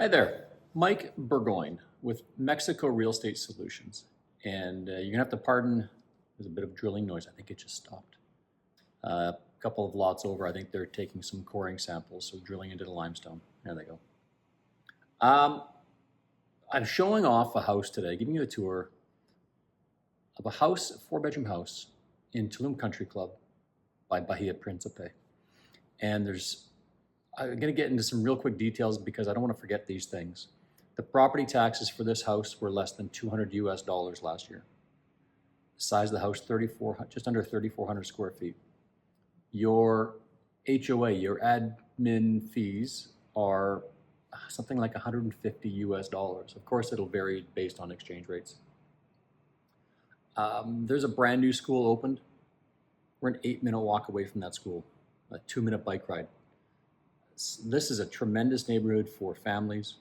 Hi there, Mike Burgoyne with Mexico Real Estate Solutions. And you're gonna have to pardon, there's a bit of drilling noise. I think it just stopped. A couple of lots over, I think they're taking some coring samples, so drilling into the limestone. There they go. I'm showing off a house today, giving you a tour of a house, a 4-bedroom house in Tulum Country Club by Bahia Principe. And I'm going to get into some real quick details because I don't want to forget these things. The property taxes for this house were less than $200 last year. The size of the house, just under 3,400 square feet. Your HOA, your admin fees are something like $150. Of course, it'll vary based on exchange rates. There's a brand new school opened. We're an 8-minute walk away from that school, a 2-minute bike ride. This is a tremendous neighborhood for families.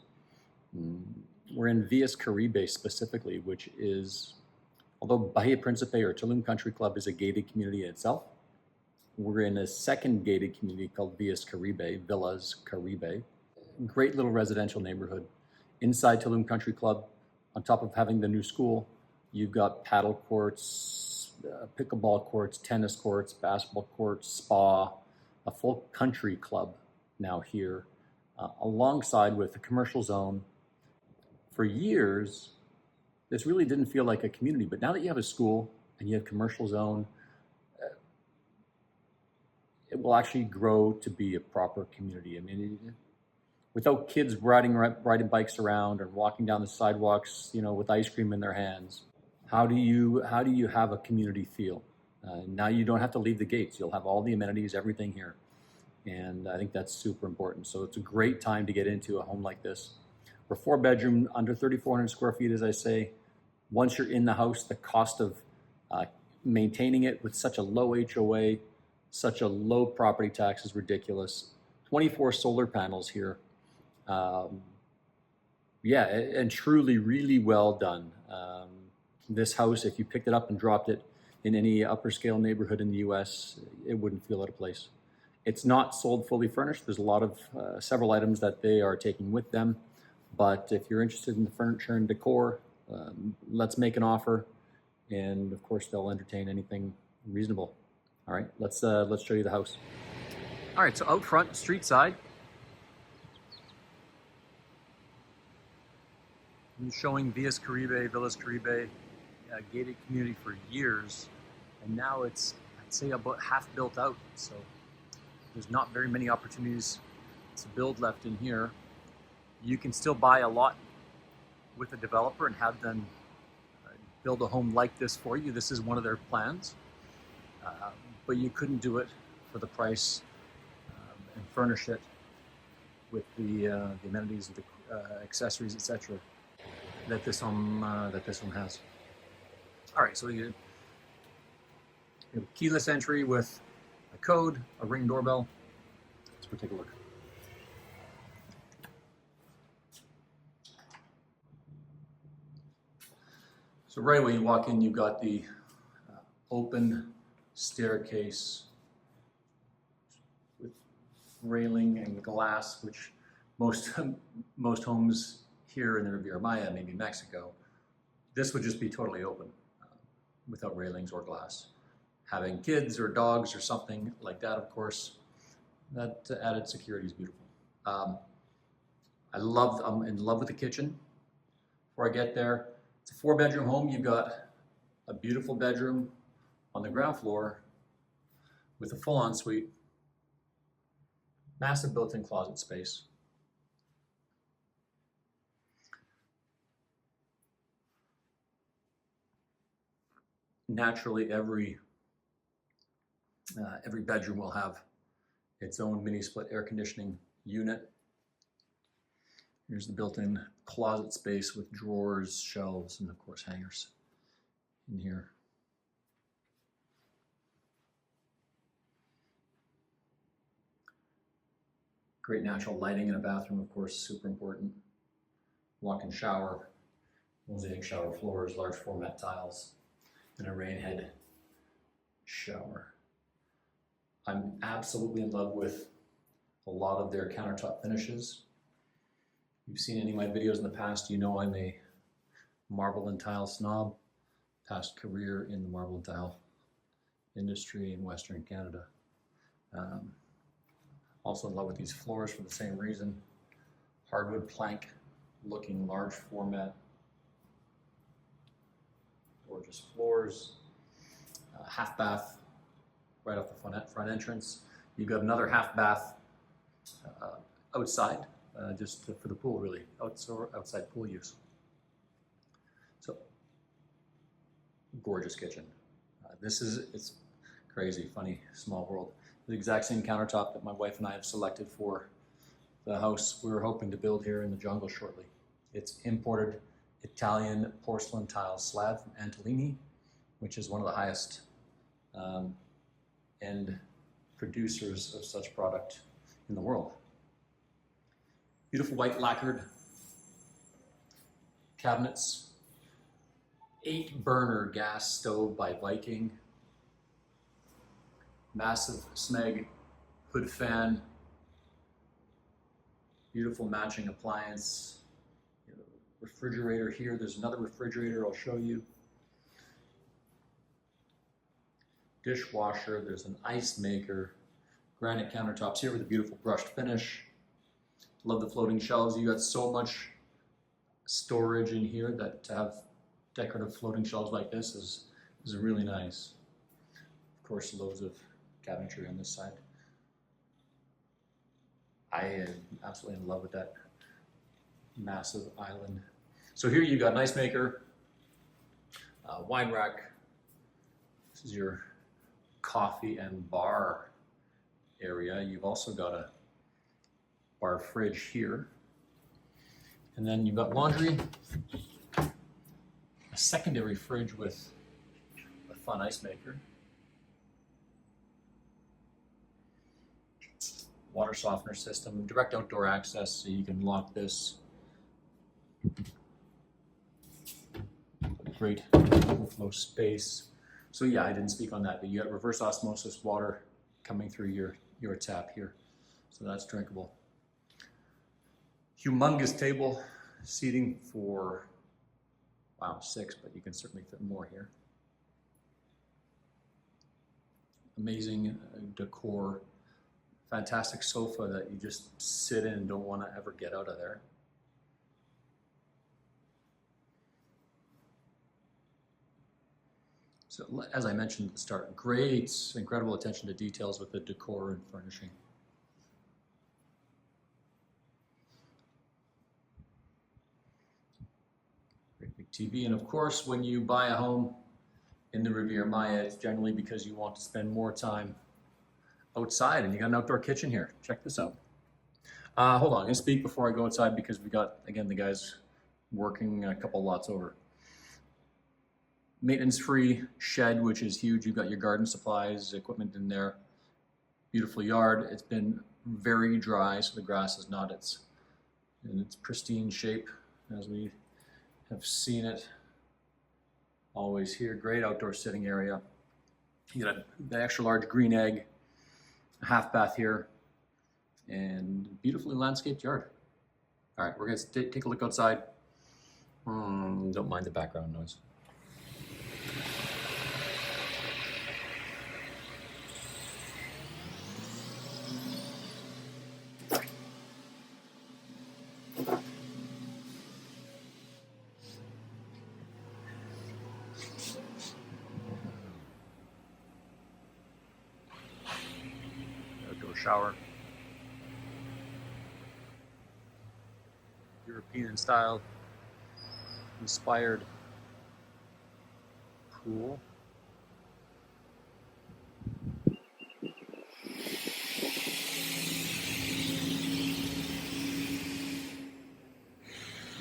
We're in Villas Caribe specifically, which is, although Bahia Principe or Tulum Country Club is a gated community in itself, we're in a second gated community called Villas Caribe. Great little residential neighborhood. Inside Tulum Country Club, on top of having the new school, you've got paddle courts, pickleball courts, tennis courts, basketball courts, spa, a full country club now here, alongside with the commercial zone. For years, this really didn't feel like a community, but now that you have a school and you have commercial zone, it will actually grow to be a proper community. I mean, without kids riding bikes around or walking down the sidewalks, with ice cream in their hands, how do you have a community feel? Now you don't have to leave the gates. You'll have all the amenities, everything here. And I think that's super important. So it's a great time to get into a home like this. We're 4-bedroom, under 3,400 square feet, as I say. Once you're in the house, the cost of maintaining it with such a low HOA, such a low property tax is ridiculous. 24 solar panels here. Yeah, and truly really well done. This house, if you picked it up and dropped it in any upper scale neighborhood in the US, it wouldn't feel out of place. It's not sold fully furnished. There's a lot of several items that they are taking with them. But if you're interested in the furniture and decor, let's make an offer. And of course, they'll entertain anything reasonable. All right, let's show you the house. All right, so out front, street side. I'm showing Villas Caribe, a gated community for years. And now it's, I'd say, about half built out. So there's not very many opportunities to build left in here. You can still buy a lot with a developer and have them build a home like this for you. This is one of their plans, but you couldn't do it for the price and furnish it with the amenities, the accessories, etc. that this home has. All right, so you have keyless entry with a code, a Ring doorbell. Let's go take a look. So right away you walk in, you've got the open staircase with railing and glass, which most homes here in the Riviera Maya, maybe Mexico, this would just be totally open without railings or glass. Having kids or dogs or something like that, of course, that added security is beautiful. I'm in love with the kitchen. Before I get there, it's a 4-bedroom home. You've got a beautiful bedroom on the ground floor with a full ensuite, massive built-in closet space. Naturally, every bedroom will have its own mini split air conditioning unit. Here's the built-in closet space with drawers, shelves, and of course hangers in here. Great natural lighting in a bathroom, of course, super important. Walk-in shower, mosaic shower floors, large format tiles, and a rain head shower. I'm absolutely in love with a lot of their countertop finishes. you've seen any of my videos in the past, you know I'm a marble and tile snob. Past career in the marble and tile industry in Western Canada. Also in love with these floors for the same reason. Hardwood plank looking large format. Gorgeous floors. Half bath right off the front entrance. You've got another half bath outside, just for the pool really, outside pool use. So, gorgeous kitchen. It's crazy, funny, small world. The exact same countertop that my wife and I have selected for the house we were hoping to build here in the jungle shortly. It's imported Italian porcelain tile slab from Antolini, which is one of the highest end producers of such product in the world. Beautiful white lacquered cabinets. 8-burner gas stove by Viking. Massive Smeg hood fan. Beautiful matching appliance. Refrigerator here. There's another refrigerator I'll show you. Dishwasher. There's an ice maker. Granite countertops here with a beautiful brushed finish. Love the floating shelves. You got so much storage in here that to have decorative floating shelves like this is really nice. Of course, loads of cabinetry on this side. I am absolutely in love with that massive island. So here you got an ice maker, wine rack. This is your coffee and bar area. You've also got a bar fridge here. And then you've got laundry, a secondary fridge with a fun ice maker. Water softener system, direct outdoor access, so you can lock this. Great overflow space. So yeah, I didn't speak on that, but you got reverse osmosis water coming through your tap here. So that's drinkable. Humongous table, seating for, wow, 6, but you can certainly fit more here. Amazing decor. Fantastic sofa that you just sit in and don't want to ever get out of there. So as I mentioned at the start, great, incredible attention to details with the decor and furnishing. Great big TV, and of course, when you buy a home in the Riviera Maya, it's generally because you want to spend more time outside, and you got an outdoor kitchen here. Check this out. Hold on, I'm gonna speak before I go outside because we got, again, the guys working a couple lots over. Maintenance-free shed, which is huge. You've got your garden supplies, equipment in there. Beautiful yard. It's been very dry, so the grass is not in its pristine shape as we have seen it always here. Great outdoor sitting area. You got the extra large green egg, a half bath here, and beautifully landscaped yard. All right, we're gonna take a look outside. Don't mind the background noise. Outdoor shower. European style inspired pool.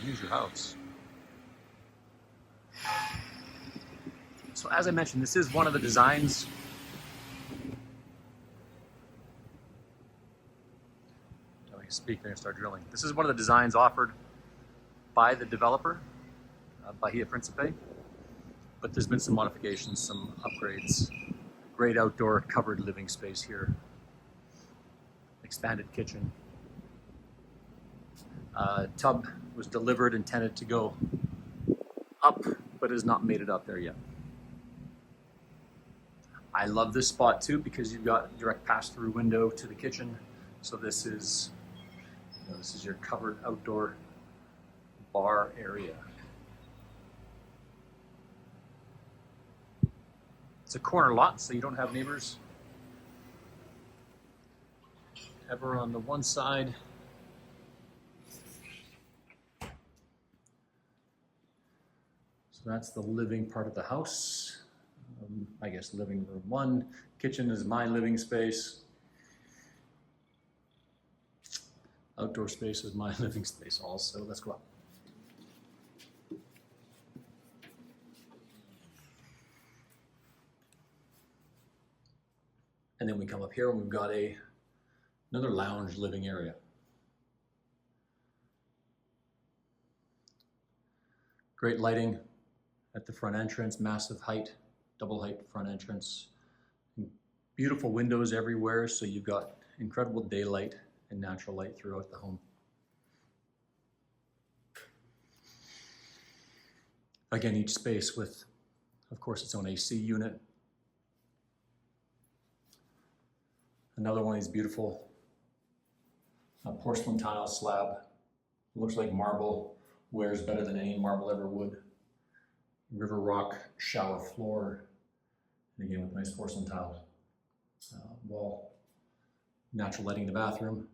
Use your house. So as I mentioned, this is one of the designs. Don't you speak, they're gonna start drilling. This is one of the designs offered by the developer, Bahia Principe, but there's been some modifications, some upgrades. Great outdoor covered living space here. Expanded kitchen. Tub was delivered, intended to go up, but has not made it up there yet. I love this spot too because you've got direct pass-through window to the kitchen. So this is your covered outdoor bar area. It's a corner lot, so you don't have neighbors ever on the one side. So that's the living part of the house. I guess living room 1. Kitchen is my living space. Outdoor space is my living space also. Let's go up. And then we come up here and we've got another lounge living area. Great lighting at the front entrance, massive height, double height front entrance. Beautiful windows everywhere, so you've got incredible daylight and natural light throughout the home. Again, each space with, of course, its own AC unit. Another one of these beautiful porcelain tile slab. Looks like marble, wears better than any marble ever would. River rock shower floor, and again with nice porcelain tile wall. Natural lighting in the bathroom,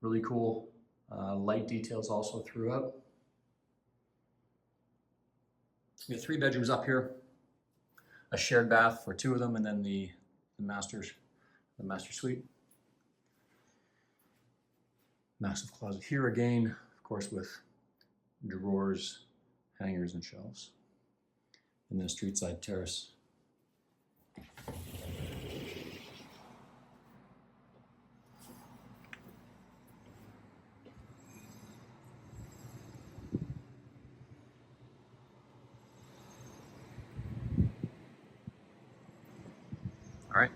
really cool. Light details also throughout. We have 3 bedrooms up here, a shared bath for 2 of them, and then the master suite. Massive closet here again, of course, with drawers, hangers, and shelves. And then a street side terrace. All right.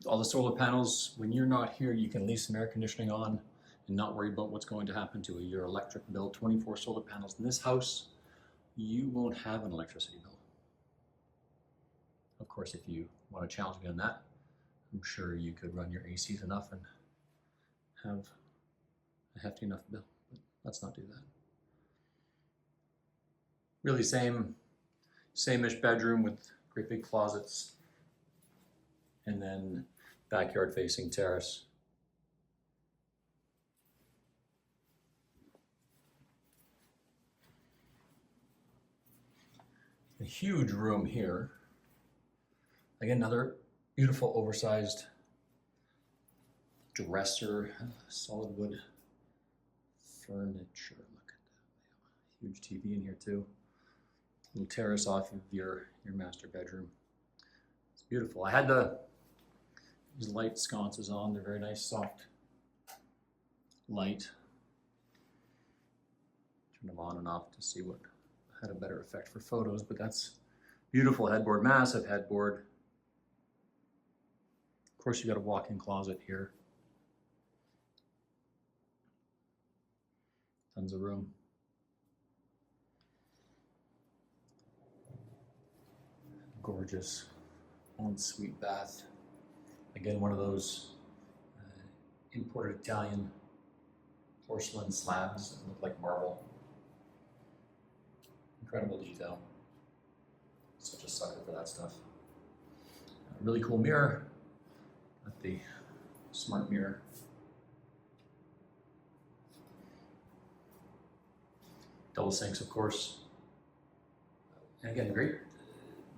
All the solar panels, when you're not here, you can leave some air conditioning on and not worry about what's going to happen to your electric bill. 24 solar panels in this house, you won't have an electricity bill. Of course, if you want to challenge me on that, I'm sure you could run your ACs enough and have a hefty enough bill, but let's not do that. Really same-ish bedroom with great big closets, and then backyard facing terrace. A huge room here. Again, another beautiful oversized dresser, solid wood furniture. Look at that. Huge TV in here too. Little terrace off of your master bedroom. It's beautiful. I had these light sconces on. They're very nice, soft light. Turn them on and off to see what had a better effect for photos, but that's beautiful headboard, massive headboard. Of course, you got a walk-in closet here. Tons of room. Gorgeous ensuite bath. Again, one of those imported Italian porcelain slabs that look like marble. Incredible detail. Such a sucker for that stuff. A really cool mirror. Got the smart mirror. Double sinks, of course. And again, great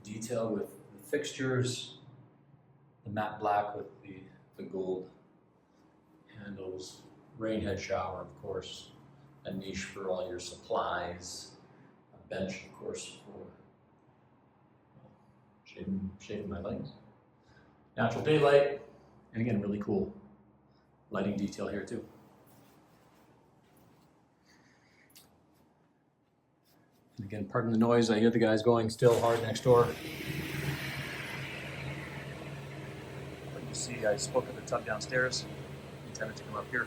detail with the fixtures, the matte black with the gold handles, rain head shower, of course, a niche for all your supplies, a bench, of course, for shaving my legs. Natural daylight, and again, really cool lighting detail here too. And again, pardon the noise, I hear the guys going still hard next door. Maybe I spoke of the tub downstairs, intended to come up here.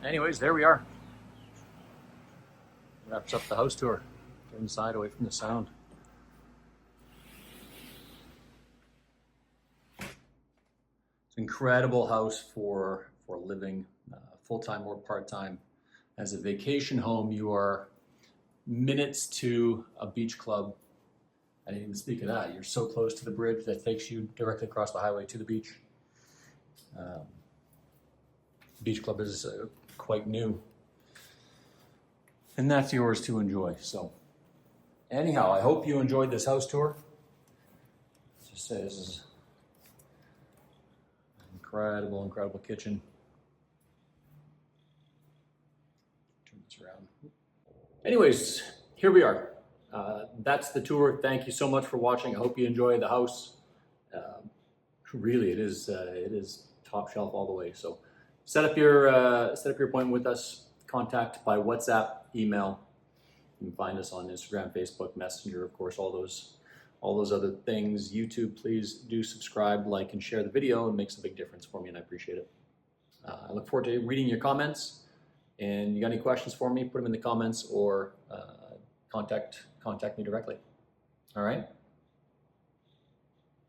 Anyways, there we are. Wraps up the house tour. Get inside, away from the sound. It's an incredible house for living, full-time or part-time. As a vacation home, you are minutes to a beach club. I didn't even speak of that. You're so close to the bridge that takes you directly across the highway to the beach. Beach club is quite new. And that's yours to enjoy. So anyhow, I hope you enjoyed this house tour. Just say this is an incredible, incredible kitchen. Turn this around. Anyways, here we are. That's the tour. Thank you so much for watching. I hope you enjoy the house. Really, it is top shelf all the way. So set up your appointment with us. Contact by WhatsApp, email. You can find us on Instagram, Facebook, Messenger, of course, all those other things. YouTube, please do subscribe, like, and share the video. It makes a big difference for me, and I appreciate it. I look forward to reading your comments. And you got any questions for me, put them in the comments or contact me directly. All right?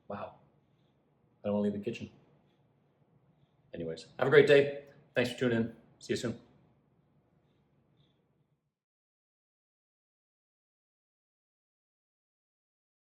Wow. I don't want to leave the kitchen. Anyways, have a great day. Thanks for tuning in. See you soon.